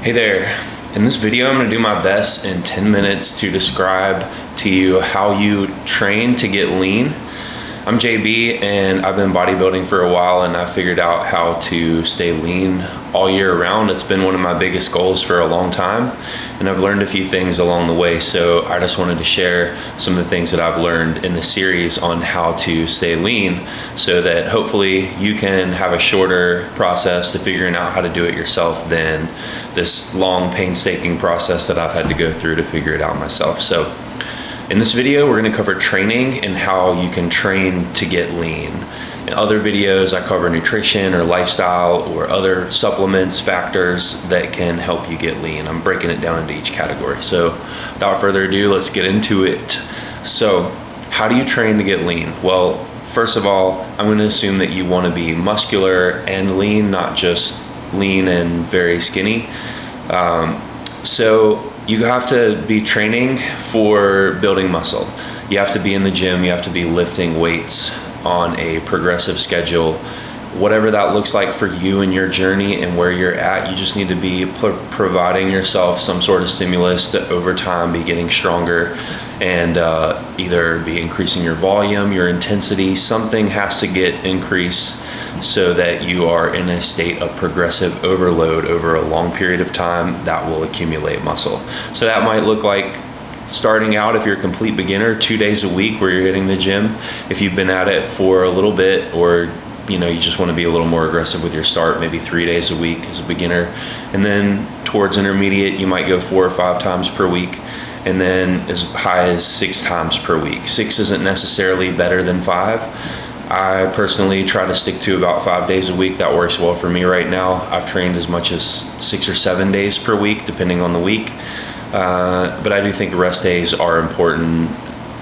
Hey there. In this video, I'm going to do my best in 10 minutes to describe to you how you train to get lean. I'm JB and I've been bodybuilding for a while, and I figured out how to stay lean all year round. It's been one of my biggest goals for a long time, and I've learned a few things along the way. So I just wanted to share some of the things that I've learned in the series on how to stay lean, so that hopefully you can have a shorter process to figuring out how to do it yourself than this long, painstaking process that I've had to go through to figure it out myself. So in this video, we're going to cover training and how you can train to get lean. In other videos, I cover nutrition or lifestyle or other supplements, factors that can help you get lean. I'm breaking it down into each category. So without further ado, let's get into it. So how do you train to get lean? Well, first of all, I'm going to assume that you want to be muscular and lean, not just lean and very skinny. So you have to be training for building muscle. You have to be in the gym, you have to be lifting weights on a progressive schedule. Whatever that looks like for you and your journey and where you're at, you just need to be providing yourself some sort of stimulus to over time be getting stronger and either be increasing your volume, your intensity. Something has to get increased so that you are in a state of progressive overload over a long period of time that will accumulate muscle. So that might look like starting out, if you're a complete beginner, 2 days a week where you're hitting the gym. If you've been at it for a little bit, or you just want to be a little more aggressive with your start, maybe 3 days a week as a beginner. And then towards intermediate, you might go 4 or 5 times per week, and then as high as 6 times per week. 6 isn't necessarily better than 5. I personally try to stick to about 5 days a week. That works well for me right now. I've trained as much as 6 or 7 days per week, depending on the week. But I do think rest days are important.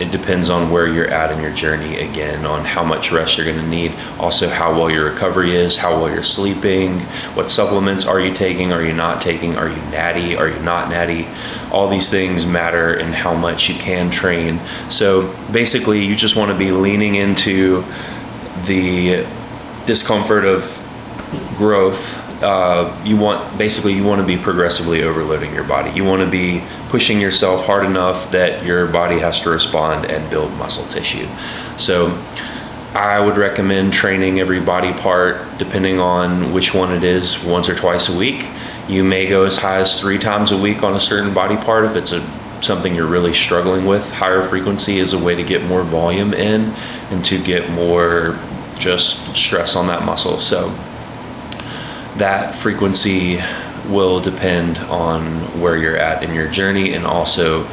It depends on where you're at in your journey, again, on how much rest you're going to need. Also, how well your recovery is, how well you're sleeping, what supplements are you taking, are you not taking, are you natty, are you not natty? All these things matter in how much you can train. So basically, you just want to be leaning into the discomfort of growth. You want to be progressively overloading your body. You want to be pushing yourself hard enough that your body has to respond and build muscle tissue. So I would recommend training every body part, depending on which one it is, once or twice a week. You may go as high as 3 times a week on a certain body part if it's something you're really struggling with. Higher frequency is a way to get more volume in and to get more just stress on that muscle. So that frequency will depend on where you're at in your journey, and also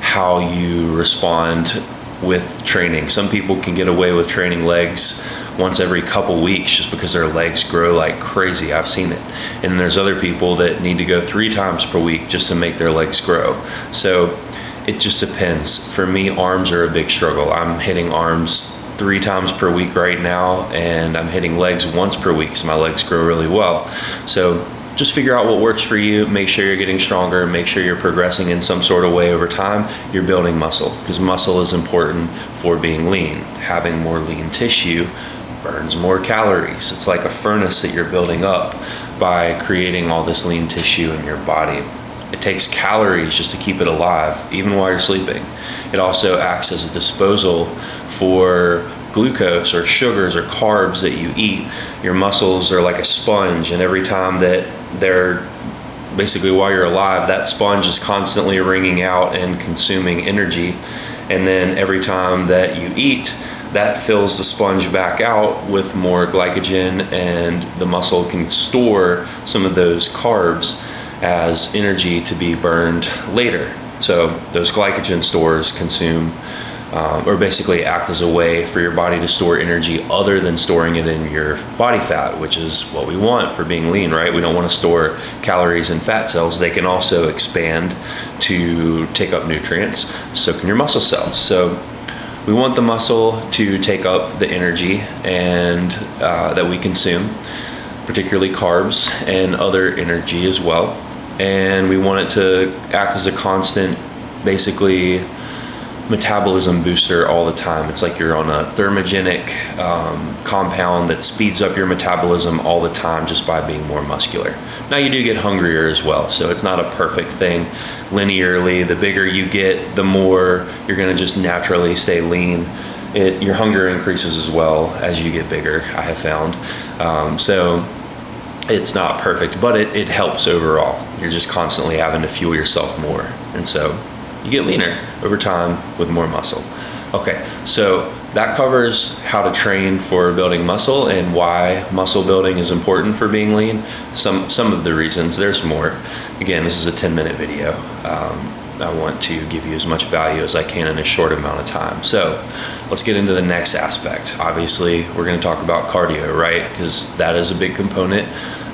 how you respond with training. Some people can get away with training legs once every couple weeks just because their legs grow like crazy. I've seen it. And there's other people that need to go 3 times per week just to make their legs grow. So it just depends. For me, arms are a big struggle. I'm hitting arms 3 times per week right now, and I'm hitting legs once per week, so my legs grow really well. So just figure out what works for you. Make sure you're getting stronger. Make sure you're progressing in some sort of way over time. You're building muscle, because muscle is important for being lean. Having more lean tissue burns more calories. It's like a furnace that you're building up by creating all this lean tissue in your body. It takes calories just to keep it alive, even while you're sleeping. It also acts as a disposal for glucose or sugars or carbs that you eat. Your muscles are like a sponge, and every time that they're basically, while you're alive, that sponge is constantly wringing out and consuming energy. And then every time that you eat, that fills the sponge back out with more glycogen, and the muscle can store some of those carbs as energy to be burned later. So those glycogen stores consume or basically act as a way for your body to store energy other than storing it in your body fat, which is what we want for being lean, right? We don't want to store calories in fat cells. They can also expand to take up nutrients. So can your muscle cells. So we want the muscle to take up the energy and that we consume, particularly carbs and other energy as well. And we want it to act as a constant, basically, metabolism booster all the time. It's like you're on a thermogenic compound that speeds up your metabolism all the time just by being more muscular. Now you do get hungrier as well, so it's not a perfect thing linearly. The bigger you get, the more you're going to just naturally stay lean. Your hunger increases as well as you get bigger, I have found. So it's not perfect, but it helps overall. You're just constantly having to fuel yourself more, and so you get leaner over time with more muscle. Okay, so that covers how to train for building muscle and why muscle building is important for being lean. Some of the reasons, there's more. Again, this is a 10-minute video. I want to give you as much value as I can in a short amount of time. So let's get into the next aspect. Obviously, we're going to talk about cardio, right? Because that is a big component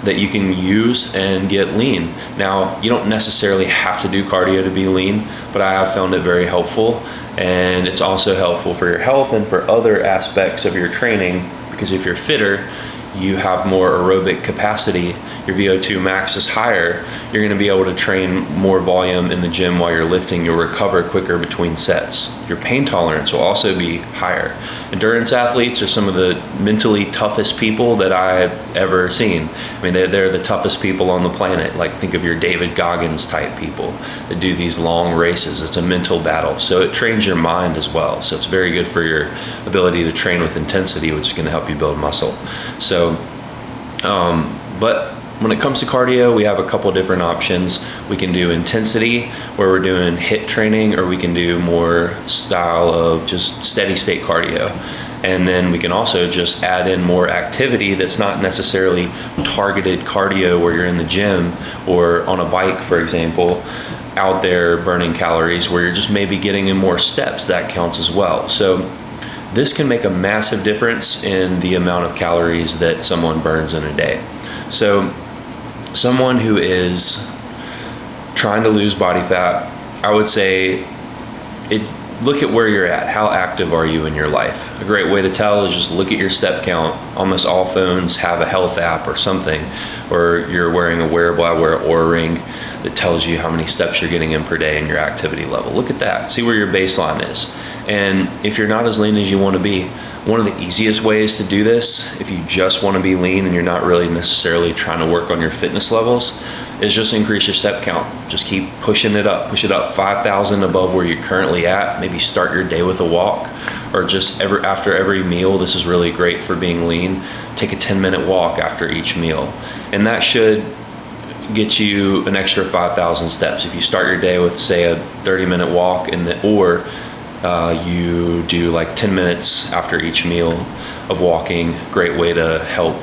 that you can use and get lean. Now, you don't necessarily have to do cardio to be lean, but I have found it very helpful. And it's also helpful for your health and for other aspects of your training, because if you're fitter, you have more aerobic capacity, your VO2 max is higher, you're going to be able to train more volume in the gym while you're lifting. You'll recover quicker between sets. Your pain tolerance will also be higher. Endurance athletes are some of the mentally toughest people that I've ever seen. I mean, they're the toughest people on the planet. Like, think of your David Goggins type people that do these long races. It's a mental battle. So it trains your mind as well. So it's very good for your ability to train with intensity, which is going to help you build muscle. So, but when it comes to cardio, we have a couple different options. We can do intensity, where we're doing HIIT training, or we can do more style of just steady state cardio. And then we can also just add in more activity that's not necessarily targeted cardio, where you're in the gym or on a bike, for example, out there burning calories, where you're just maybe getting in more steps. That counts as well. So this can make a massive difference in the amount of calories that someone burns in a day. So someone who is trying to lose body fat, I would say look at where you're at. How active are you in your life? A great way to tell is just look at your step count. Almost all phones have a health app or something, or you're wearing a wearable. I wear an Oura Ring that tells you how many steps you're getting in per day and your activity level. Look at that. See where your baseline is. And if you're not as lean as you want to be, one of the easiest ways to do this, if you just want to be lean and you're not really necessarily trying to work on your fitness levels, is just increase your step count. Just keep pushing it up. Push it up 5,000 above where you're currently at. Maybe start your day with a walk, or just after every meal. This is really great for being lean. Take a 10-minute walk after each meal. And that should get you an extra 5,000 steps. If you start your day with, say, a 30-minute walk, or you do like 10 minutes after each meal of walking, great way to help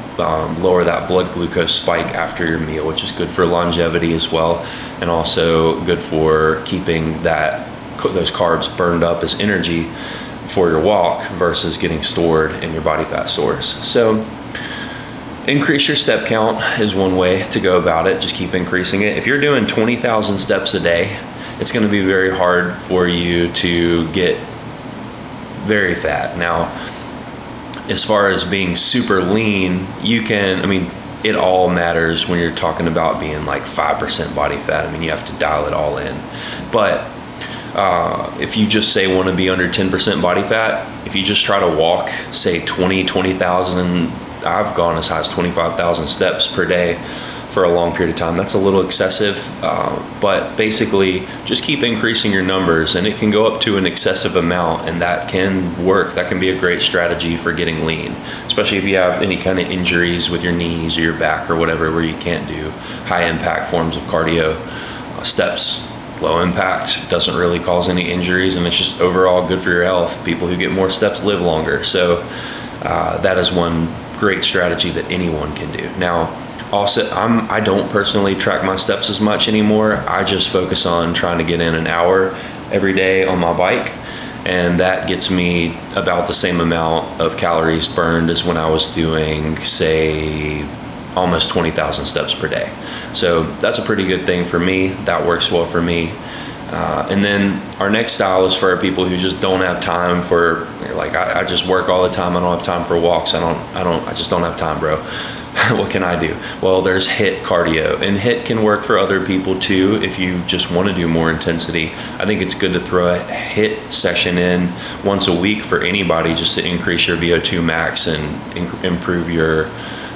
lower that blood glucose spike after your meal, which is good for longevity as well, and also good for keeping those carbs burned up as energy for your walk versus getting stored in your body fat stores. So increase your step count is one way to go about it. Just keep increasing it. If you're doing 20,000 steps a day, it's going to be very hard for you to get very fat. Now, as far as being super lean, it all matters when you're talking about being like 5% body fat. I mean, you have to dial it all in. But if you just say want to be under 10% body fat, if you just try to walk, say 20,000, I've gone as high as 25,000 steps per day for a long period of time. That's a little excessive, but basically just keep increasing your numbers, and it can go up to an excessive amount, and that can work. That can be a great strategy for getting lean, especially if you have any kind of injuries with your knees or your back or whatever, where you can't do high impact forms of cardio. Steps, low impact, doesn't really cause any injuries, and it's just overall good for your health. People who get more steps live longer. So that is one great strategy that anyone can do. Now, also, I don't personally track my steps as much anymore. I just focus on trying to get in an hour every day on my bike, and that gets me about the same amount of calories burned as when I was doing, say, almost 20,000 steps per day. So that's a pretty good thing for me. That works well for me. And then our next style is for people who just don't have time for, like, I just work all the time. I don't have time for walks. I just don't have time, bro. what can I do? Well, there's HIIT cardio, and HIIT can work for other people too if you just want to do more intensity. I think it's good to throw a HIIT session in once a week for anybody, just to increase your VO2 max and improve your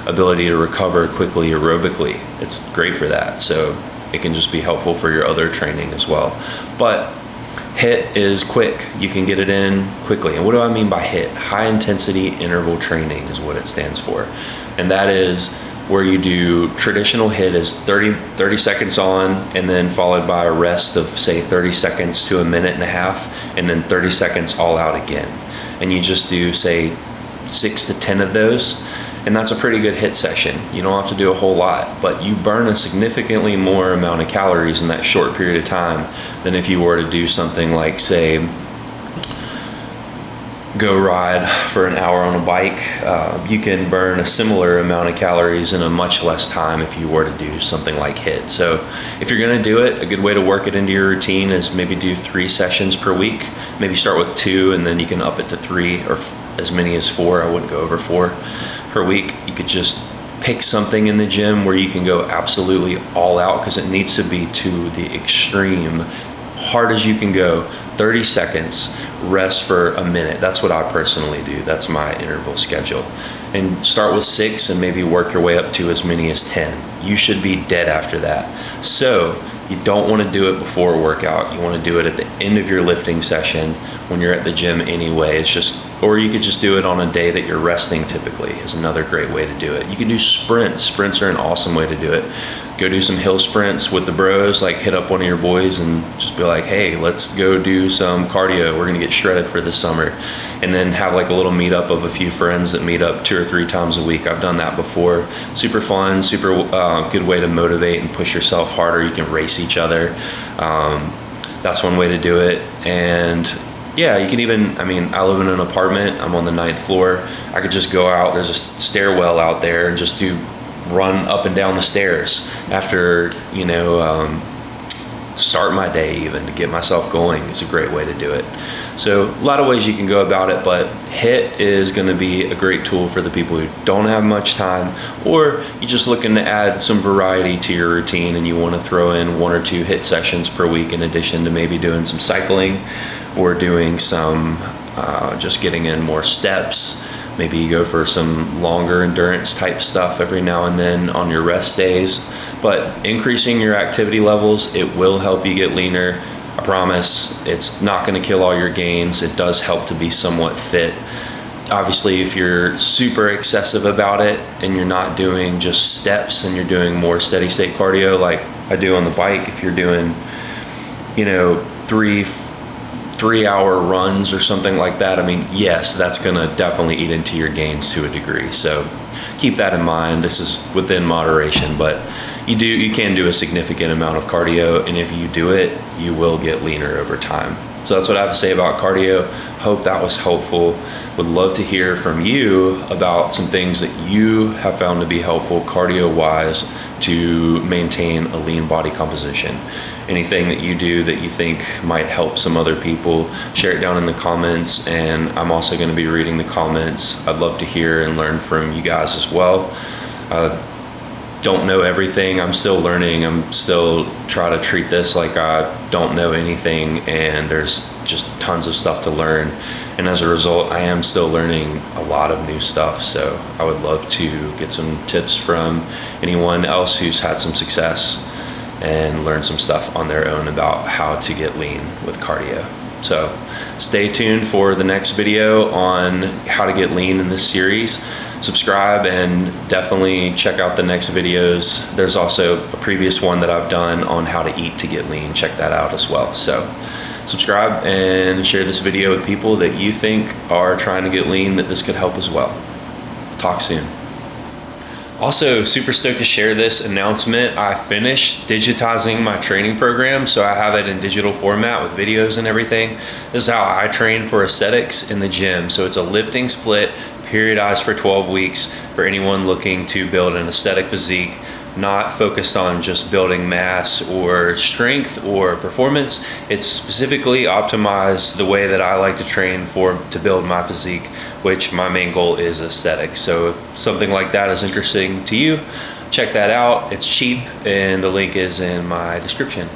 ability to recover quickly aerobically. It's great for that. So it can just be helpful for your other training as well. But HIIT is quick. You can get it in quickly. And what do I mean by HIIT? High intensity interval training is what it stands for. And that is where you do traditional HIIT is 30 seconds on, and then followed by a rest of say 30 seconds to a minute and a half, and then 30 seconds all out again. And you just do say 6 to 10 of those. And that's a pretty good HIIT session. You don't have to do a whole lot, but you burn a significantly more amount of calories in that short period of time than if you were to do something like, say, go ride for an hour on a bike. You can burn a similar amount of calories in a much less time if you were to do something like HIIT. So if you're gonna do it, a good way to work it into your routine is maybe do 3 sessions per week. Maybe start with 2, and then you can up it to 3 or as many as 4. I wouldn't go over 4 per week. You could just pick something in the gym where you can go absolutely all out, because it needs to be to the extreme, hard as you can go. 30 seconds, rest for a minute. That's what I personally do. That's my interval schedule. And start with 6 and maybe work your way up to as many as 10. You should be dead after that. So you don't want to do it before a workout. You want to do it at the end of your lifting session when you're at the gym anyway. It's just, or you could just do it on a day that you're resting typically, is another great way to do it. You can do sprints. Sprints are an awesome way to do it. Go do some hill sprints with the bros, like hit up one of your boys and just be like, hey, let's go do some cardio. We're gonna get shredded for this summer. And then have like a little meetup of a few friends that meet up 2 or 3 times a week. I've done that before. Super fun, super good way to motivate and push yourself harder. You can race each other. That's one way to do it. And yeah, you can even, I mean, I live in an apartment. I'm on the 9th floor. I could just go out. There's a stairwell out there and just run up and down the stairs after, you know, start my day even to get myself going. It's a great way to do it. So a lot of ways you can go about it, but HIIT is going to be a great tool for the people who don't have much time, or you're just looking to add some variety to your routine and you want to throw in 1 or 2 HIIT sessions per week in addition to maybe doing some cycling or doing some just getting in more steps. Maybe you go for some longer endurance type stuff every now and then on your rest days. But increasing your activity levels, it will help you get leaner. I promise. It's not going to kill all your gains. It does help to be somewhat fit. Obviously, if you're super excessive about it and you're not doing just steps and you're doing more steady state cardio like I do on the bike, if you're doing, you know, 3-hour runs or something like that, I mean, yes, that's going to definitely eat into your gains to a degree. So keep that in mind. This is within moderation, but you can do a significant amount of cardio, and if you do it, you will get leaner over time. So that's what I have to say about cardio. Hope that was helpful. Would love to hear from you about some things that you have found to be helpful cardio-wise to maintain a lean body composition. Anything that you do that you think might help some other people, share it down in the comments, and I'm also going to be reading the comments. I'd love to hear and learn from you guys as well. Don't know everything. I'm still learning. I'm still trying to treat this like I don't know anything, and there's just tons of stuff to learn. And as a result, I am still learning a lot of new stuff. So I would love to get some tips from anyone else who's had some success and learn some stuff on their own about how to get lean with cardio. So stay tuned for the next video on how to get lean in this series. Subscribe and definitely check out the next videos. There's also a previous one that I've done on how to eat to get lean. Check that out as well. So subscribe and share this video with people that you think are trying to get lean, that this could help as well. Talk soon. Also, super stoked to share this announcement. I finished digitizing my training program, so I have it in digital format with videos and everything. This is how I train for aesthetics in the gym. So it's a lifting split, periodized for 12 weeks for anyone looking to build an aesthetic physique, not focused on just building mass or strength or performance. It's specifically optimized the way that I like to train to build my physique, which my main goal is aesthetic. So if something like that is interesting to you, check that out. It's cheap and the link is in my description.